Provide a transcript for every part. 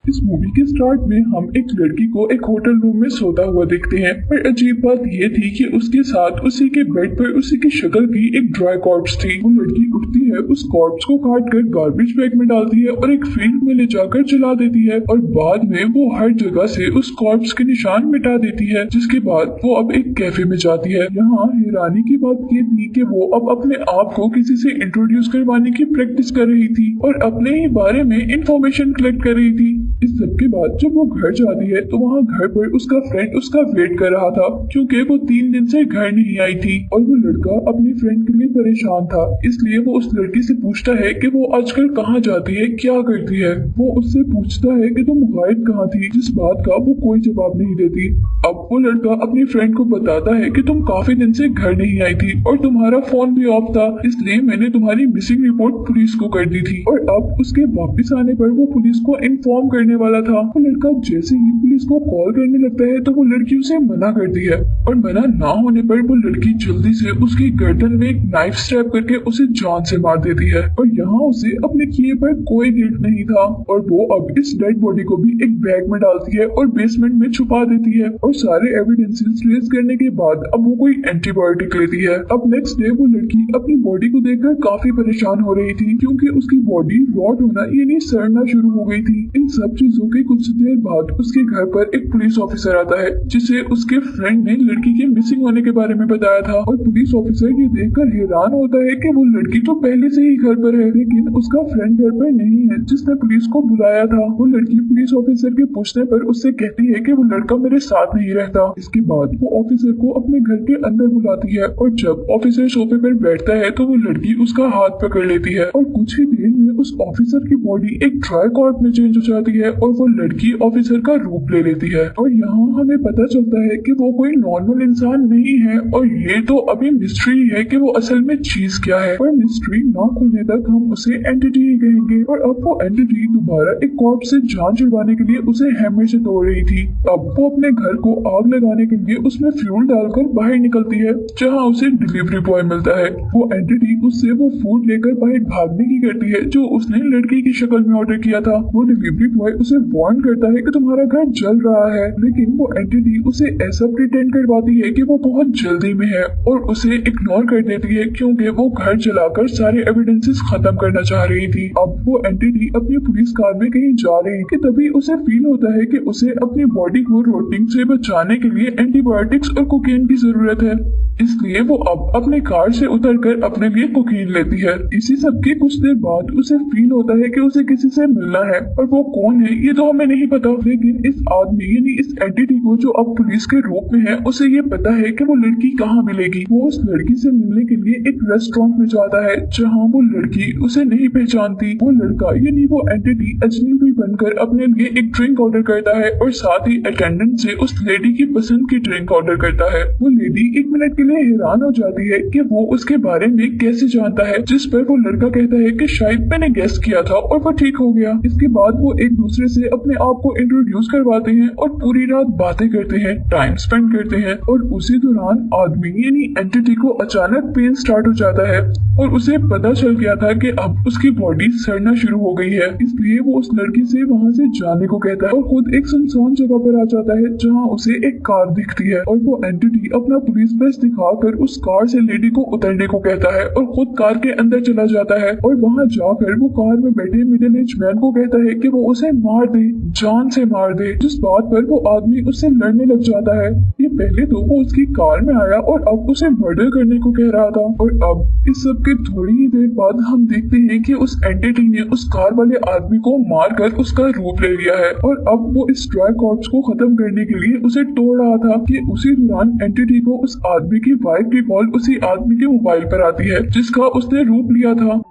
इस मूवी के स्टार्ट में हम एक लड़की को एक होटल रूम में सोता हुआ देखते हैं और अजीब बात यह थी कि उसके साथ उसी के बेड पर उसी की शक्ल की एक ड्राई कॉर्प्स थी। वो लड़की उठती है, उस कॉर्प्स को काट कर गार्बेज बैग में डालती है और एक फील्ड में ले जाकर जला देती है और बाद में वो हर जगह से उस कॉर्प्स के निशान मिटा देती है। जिसके बाद वो अब एक कैफे में जाती है। यहाँ हैरानी की बात ये थी कि वो अब अपने आप को किसी से इंट्रोड्यूस करवाने की प्रैक्टिस कर रही थी और अपने ही बारे में इंफॉर्मेशन कलेक्ट कर रही थी। इस सब के बाद जब वो घर जाती है तो वहाँ घर पर उसका फ्रेंड उसका वेट कर रहा था क्योंकि वो 3 दिन से घर नहीं आई थी और वो लड़का अपनी फ्रेंड के लिए परेशान था। इसलिए वो उस लड़की से पूछता है कि वो आजकल कहाँ जाती है, क्या करती है। वो उससे पूछता है कि तुम गायब कहाँ थी, जिस बात का वो कोई जवाब नहीं देती। अब वो लड़का अपनी फ्रेंड को बताता है कि तुम काफी दिन से घर नहीं आई थी और तुम्हारा फोन भी ऑफ था, इसलिए मैंने तुम्हारी मिसिंग रिपोर्ट पुलिस को कर दी थी। और अब उसके वापस आने पर वो पुलिस को इन्फॉर्म करने वाला था। वो लड़का जैसे ही पुलिस को कॉल करने लगता है तो वो लड़की उसे मना करती है और मना ना होने पर वो लड़की जल्दी से उसकी गर्दन में एक नाइफ स्टैब करके उसे जान से मार देती है। और यहाँ उसे अपने किए पर कोई गिल्ट नहीं था और वो अब इस डेड बॉडी को भी एक बैग में डालती है और बेसमेंट में छुपा देती है और सारे एविडेंसेस ट्रेस करने के बाद अब वो कोई एंटीबायोटिक लेती है। अब नेक्स्ट डे वो लड़की अपनी बॉडी को देखकर काफी परेशान हो रही थी क्योंकि उसकी बॉडी रॉट होना यानी सड़ना शुरू हो गई थी। इन सब चीजों के कुछ देर बाद उसके घर पर एक पुलिस ऑफिसर आता है जिसे उसके फ्रेंड ने लड़की के मिसिंग होने के बारे में बताया था और पुलिस ऑफिसर ये देखकर हैरान होता है कि वो लड़की तो पहले से ही घर पर है लेकिन उसका फ्रेंड घर पर नहीं है जिसने पुलिस को बुलाया था। वो लड़की पुलिस ऑफिसर के पूछने पर उससे कहती है कि वो लड़का मेरे साथ नहीं रहता। इसके बाद वो ऑफिसर को अपने घर के अंदर बुलाती है और जब ऑफिसर सोफे पर बैठता है तो वो लड़की उसका हाथ पकड़ लेती है और कुछ ही देर में उस ऑफिसर की बॉडी एक ड्राई कॉर्प में चेंज हो जाती है और वो लड़की ऑफिसर का रूप ले लेती है। और यहाँ हमें पता चलता है कि वो कोई नॉर्मल इंसान नहीं है और ये तो अभी मिस्ट्री है कि वो असल में चीज क्या है। और मिस्ट्री ना खुलने तक हम उसे एंटिटी ही कहेंगे। और अब वो एंटिटी दोबारा एक कॉर्प से जान छुड़वाने के लिए उसे हैमर से तोड़ रही थी। अब वो अपने घर को आग लगाने के लिए उसमें फ्यूल डालकर बाहर निकलती है जहाँ उसे डिलीवरी बॉय मिलता है। वो एंटिटी उससे वो फूड लेकर बाहर भागने की करती है जो उसने लड़की की शक्ल में ऑर्डर किया था। वो डिलीवरी बॉय उसे वार्न करता है कि तुम्हारा घर जल रहा है लेकिन वो एंटिटी उसे ऐसा प्रिटेंड करवाती है कि वो बहुत जल्दी में है और उसे इग्नोर कर देती है क्योंकि वो घर जलाकर सारे एविडेंसेस खत्म करना चाह रही थी। अब वो एंटिटी अपनी पुलिस कार में कहीं जा रही है कि तभी उसे फील होता है कि उसे अपनी बॉडी को रोटिंग से बचाने के लिए एंटीबायोटिक्स और कोकेन की जरूरत है। इसलिए वो अब अपने कार से उतरकर अपने लिए कोकीन लेती है। इसी सब के कुछ देर बाद उसे फील होता है कि उसे किसी से मिलना है और वो कौन है ये तो हमें नहीं पता लेकिन इस आदमी यानी इस एंटिटी को जो अब पुलिस के रूप में है उसे ये पता है कि वो लड़की कहाँ मिलेगी। वो उस लड़की से मिलने के लिए एक रेस्टोरेंट में जाता है जहाँ वो लड़की उसे नहीं पहचानती। वो लड़का यानी वो एंटिटी अजनबी बनकर अपने लिए एक ड्रिंक ऑर्डर करता है और साथ ही अटेंडेंट से उस लेडी की पसंद की ड्रिंक ऑर्डर करता है। वो लेडी 1 मिनट के लिए हैरान हो जाती है कि वो उसके बारे में कैसे जानता है, जिस पर वो लड़का कहता है कि शायद मैंने गेस किया था और वो ठीक हो गया। इसके बाद वो एक दूसरे से अपने आप को इंट्रोड्यूस करवाते हैं और पूरी रात बातें करते हैं, टाइम स्पेंड करते हैं और उसी दौरान आदमी यानी एंटिटी को अचानक पेन स्टार्ट हो जाता है और उसे पता चल गया था कि अब उसकी बॉडी सड़ना शुरू हो गई है। इसलिए वो उस लड़की से वहाँ से जाने को कहता है और खुद एक सुनसान जगह पर आ जाता है जहाँ उसे एक कार दिखती है और वो एंटिटी अपना पुलिस बस दिखाकर उस कार से लेडी को उतरने को कहता है और खुद कार के अंदर चला जाता है और वहाँ जाकर वो कार में बैठे मिडिल एज मैन को कहता है कि वो उसे मार दे, जान से मार दे। जिस बात पर वो आदमी उससे लड़ने लग जाता है। ये पहले तो वो उसकी कार में आया और अब उसे मर्डर करने को कह रहा था और अब इस सब के थोड़ी ही देर बाद हम देखते हैं कि उस एंटिटी ने उस कार वाले आदमी को मारकर उसका रूप ले लिया है और अब वो इस ड्राई कॉर्प्स को खत्म करने के लिए उसे तोड़ रहा था कि उसी दौरान एंटिटी को उस आदमी की वाइफ की कॉल उसी आदमी के मोबाइल पर आती है जिसका उसने रूप लिया था।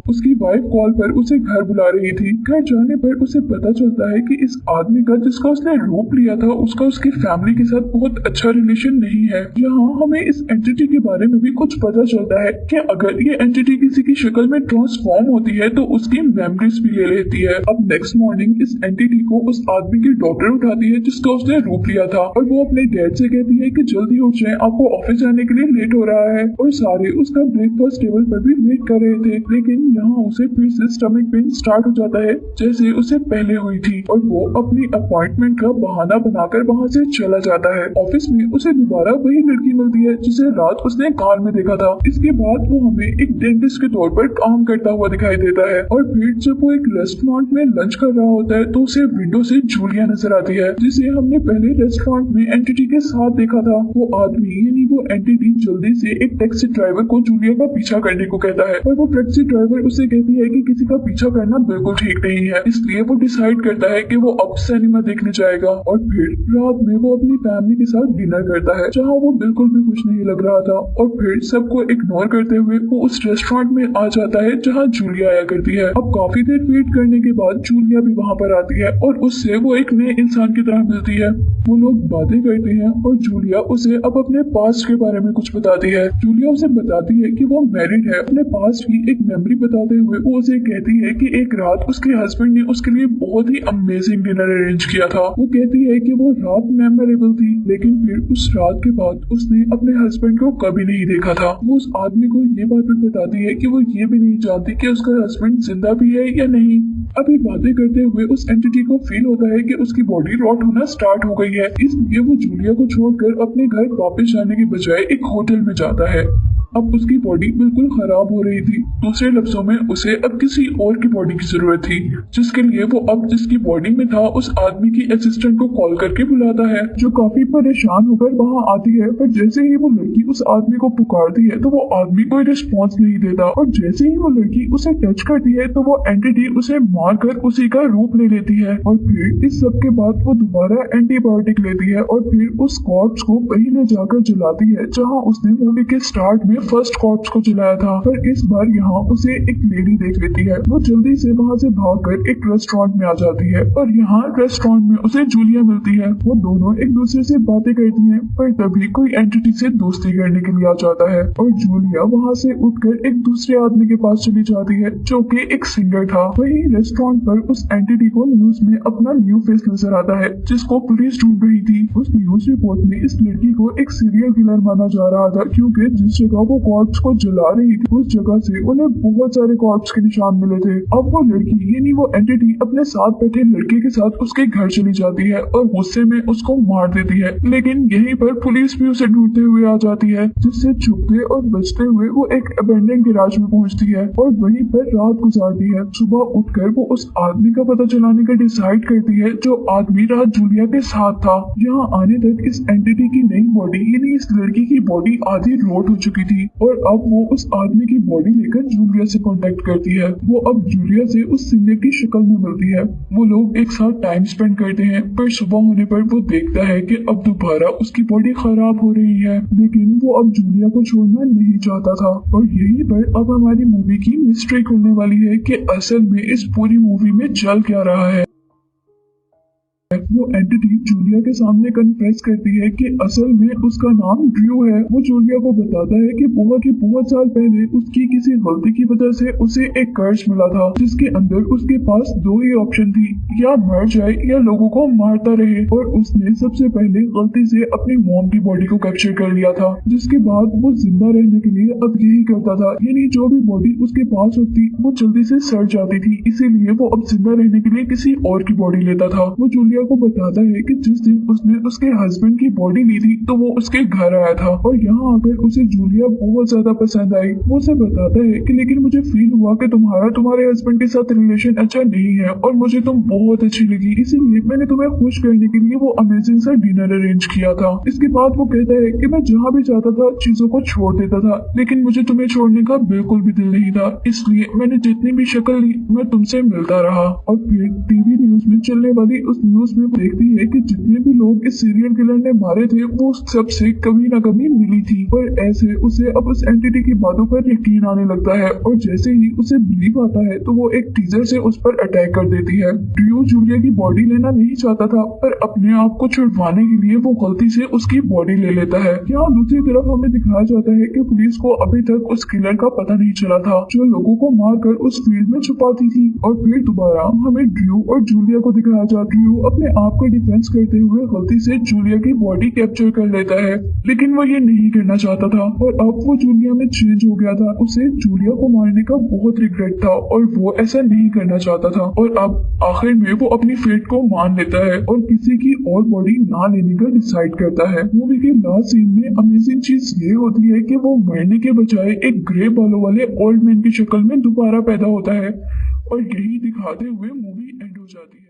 उसकी वाइफ कॉल पर उसे घर बुला रही थी। घर जाने पर उसे पता चलता है कि इस आदमी का जिसका उसने रूप लिया था उसका उसकी फैमिली के साथ बहुत अच्छा रिलेशन नहीं है। यहाँ हमें इस एंटिटी के बारे में भी कुछ पता चलता है कि अगर ये एंटिटी किसी की शक्ल में ट्रांसफॉर्म होती है तो उसकी मेमोरीज भी ले लेती है। अब नेक्स्ट मॉर्निंग इस एंटिटी को उस आदमी की डॉटर उठाती है जिसका उसने रूप लिया था और वो अपने डैड से कहती है कि जल्दी उठ जाए, आपको ऑफिस जाने के लिए लेट हो रहा है। और सारे उसका ब्रेकफास्ट टेबल पर भी वेट कर रहे थे लेकिन लेकिन यहाँ उसे फिर से स्टमक पेन स्टार्ट हो जाता है जैसे उसे पहले हुई थी और वो अपनी अपॉइंटमेंट का बहाना बनाकर वहाँ से चला जाता है। ऑफिस में उसे दोबारा वही लड़की मिलती है जिसे रात उसने कार में देखा था। इसके बाद वो हमें एक डेंटिस्ट के तौर पर काम करता हुआ दिखाई देता है और फिर जब वो एक रेस्टोरेंट में लंच कर रहा होता है तो उसे विंडो से जूलिया नजर आती है जिसे हमने पहले रेस्टोरेंट में एंटिटी के साथ देखा था। वो आदमी यानी वो एंटिटी जल्दी से एक टैक्सी ड्राइवर को जूलिया का पीछा करने को कहता है और वो टैक्सी ड्राइवर उसे कहती है कि किसी का पीछा करना बिल्कुल ठीक नहीं है, इसलिए वो डिसाइड करता है कि वो अब सिनेमा देखने जाएगा। और फिर रात में वो अपनी फैमिली के साथ डिनर करता है जहाँ वो बिल्कुल भी खुश नहीं लग रहा था और फिर सबको इग्नोर करते हुए वो उस रेस्टोरेंट में आ जाता है जहाँ जूलिया आया करती है। अब काफी देर वेट करने के बाद जूलिया भी वहाँ पर आती है और उससे वो एक नए इंसान की तरह मिलती है। वो लोग बातें करते हैं और जूलिया उसे अब अपने पास्ट के बारे में कुछ बताती है। जूलिया उसे बताती है कि वो मैरिड है। अपने पास्ट की एक मेमोरी बताते हुए वो उसे कहती है कि एक रात उसके हस्बैंड ने उसके लिए बहुत ही अमेजिंग डिनर अरेंज किया था। वो कहती है कि वो रात मेमोरेबल थी, लेकिन फिर उस रात के बाद उसने अपने हस्बैंड को कभी नहीं देखा था। वो उस आदमी को ये बात भी बताती है कि वो ये भी नहीं जानती कि उसका हस्बैंड जिंदा भी है या नहीं। अभी बातें करते हुए उस एंटिटी को फील होता है कि उसकी बॉडी रॉट होना स्टार्ट हो गई है, इसलिए वो जूलिया को छोड़कर अपने घर वापस जाने के बजाय एक होटल में जाता है। अब उसकी बॉडी बिल्कुल खराब हो रही थी। दूसरे लफ्जों में उसे अब किसी और की बॉडी की जरूरत थी, जिसके लिए वो अब जिसकी बॉडी में था उस आदमी की असिस्टेंट को कॉल करके बुलाता है, जो काफी परेशान होकर वहाँ आती है। पर जैसे ही वो लड़की उस आदमी को पुकारती है तो वो आदमी कोई रिस्पॉन्स नहीं देता और जैसे ही वो लड़की उसे टच करती है तो वो एंटिटी उसे मारकर उसी का रूप ले लेती है। और फिर इस सब के बाद वो दोबारा एंटीबायोटिक लेती है और फिर उस कॉर्प्स को वहीं ले जाकर जलाती है जहाँ उसने मूवी के स्टार्ट में फर्स्ट कॉर्प्स को जलाया था। पर इस बार यहाँ उसे एक लेडी देख लेती है। वो जल्दी से वहाँ से भागकर एक रेस्टोरेंट में आ जाती है और यहाँ रेस्टोरेंट में उसे जूलिया मिलती है। वो दोनों एक दूसरे से बातें करती हैं, पर तभी कोई एंटिटी से दोस्ती करने के लिए आ जाता है और जूलिया वहाँ से उठकर एक दूसरे आदमी के पास चली जाती है जो कि एक सिंगर था। वही रेस्टोरेंट पर उस एंटिटी को न्यूज में अपना न्यू फेस नजर आता है जिसको पुलिस ढूंढ रही थी। उस न्यूज रिपोर्ट में इस लड़की को एक सीरियल किलर माना जा रहा था क्योंकि जिस जगह वो कॉर्प्स को जला रही थी उस जगह से उन्हें बहुत सारे कॉर्प्स के निशान मिले थे। अब वो लड़की यानी वो एंटिटी अपने साथ बैठे लड़के के साथ उसके घर चली जाती है और गुस्से में उसको मार देती है, लेकिन यहीं पर पुलिस भी उसे ढूंढते हुए आ जाती है, जिससे छुपते और बचते हुए वो एक अबेंडन गैराज में पहुंचती है और वहीं पर रात गुजारती है। सुबह उठकर वो उस आदमी का पता चलाने का डिसाइड करती है जो आदमी रात जूलिया के साथ था। यहाँ आने तक इस एंटिटी की नई बॉडी यानी इस लड़की की बॉडी आधी रोट हो चुकी थी और अब वो उस आदमी की बॉडी लेकर जूलिया से कांटेक्ट करती है। वो अब जूलिया से उस सिंगर की शक्ल में मिलती है। वो लोग एक साथ टाइम स्पेंड करते हैं, पर सुबह होने पर वो देखता है कि अब दोबारा उसकी बॉडी खराब हो रही है, लेकिन वो अब जूलिया को छोड़ना नहीं चाहता था। और यहीं पर अब हमारी मूवी की मिस्ट्री खुलने वाली है कि असल में इस पूरी मूवी में चल क्या रहा है। वो एंटिटी जूलिया के सामने कन्फेस करती है कि असल में उसका नाम ड्रू है। वो जूलिया को बताता है कि बहुत साल पहले उसकी किसी गलती की वजह से उसे एक कर्ज मिला था जिसके अंदर उसके पास दो ही ऑप्शन थी, या मर जाए या लोगों को मारता रहे। और उसने सबसे पहले गलती से अपनी मॉम की बॉडी को कैप्चर कर लिया था, जिसके बाद वो जिंदा रहने के लिए अब यही करता था, यानी जो भी बॉडी उसके पास होती वो जल्दी से सड़ जाती थी, इसीलिए वो अब जिंदा रहने के लिए किसी और की बॉडी लेता था। वो जूलिया को बताता है कि जिस दिन उसने उसके हस्बैंड की बॉडी ली थी तो वो उसके घर आया था और यहाँ आकर उसे जूलिया बहुत ज्यादा पसंद आई। वो उसे बताता है कि लेकिन मुझे फील हुआ कि तुम्हारे हस्बैंड के साथ रिलेशन अच्छा नहीं है और मुझे तुम बहुत अच्छी लगी, इसीलिए मैंने तुम्हें खुश करने के लिए वो अमेजिंग सा डिनर अरेंज किया था। इसके बाद वो कहता है कि मैं जहाँ भी जाता था चीजों को छोड़ देता था, लेकिन मुझे तुम्हें छोड़ने का बिल्कुल भी दिल नहीं था, इसलिए मैंने जितनी भी शक्ल ली मैं तुमसे मिलता रहा। और फिर टीवी न्यूज में चलने वाली उस न्यूज में देखती है कि जितने भी लोग इस सीरियल किलर ने मारे थे वो सबसे कभी ना कभी मिली थी। और ऐसे उसे अब उस एंटिटी की बातों पर यकीन आने लगता है और जैसे ही उसे बिलीव आता है तो वो एक टीजर से उस पर अटैक कर देती है। ड्रू जूलिया की बॉडी लेना नहीं चाहता था, पर अपने आप को छुड़वाने के लिए वो गलती से उसकी बॉडी ले लेता है। यहाँ दूसरी तरफ हमें दिखाया जाता है कि पुलिस को अभी तक उस किलर का पता नहीं चला था जो लोगों को मारकर उस फील्ड में छुपाती थी। और फिर दोबारा हमें ड्रू और जूलिया को दिखाया जाता है। ड्रू अपने आपका डिफेंस करते हुए गलती से जूलिया की बॉडी कैप्चर कर लेता है, लेकिन वो ये नहीं करना चाहता था और अब वो जूलिया में चेंज हो गया था। उसे जूलिया को मारने का बहुत रिग्रेट था और वो ऐसा नहीं करना चाहता था और अब आखिर में वो अपनी फेट को मान लेता है और किसी की और बॉडी ना लेने का डिसाइड करता है। मूवी के लास्ट सीन में अमेजिंग चीज ये होती है कि वो मरने के बजाय एक ग्रे बालों वाले ओल्ड मैन की शक्ल में दोबारा पैदा होता है और यही दिखाते हुए मूवी एंड हो जाती है।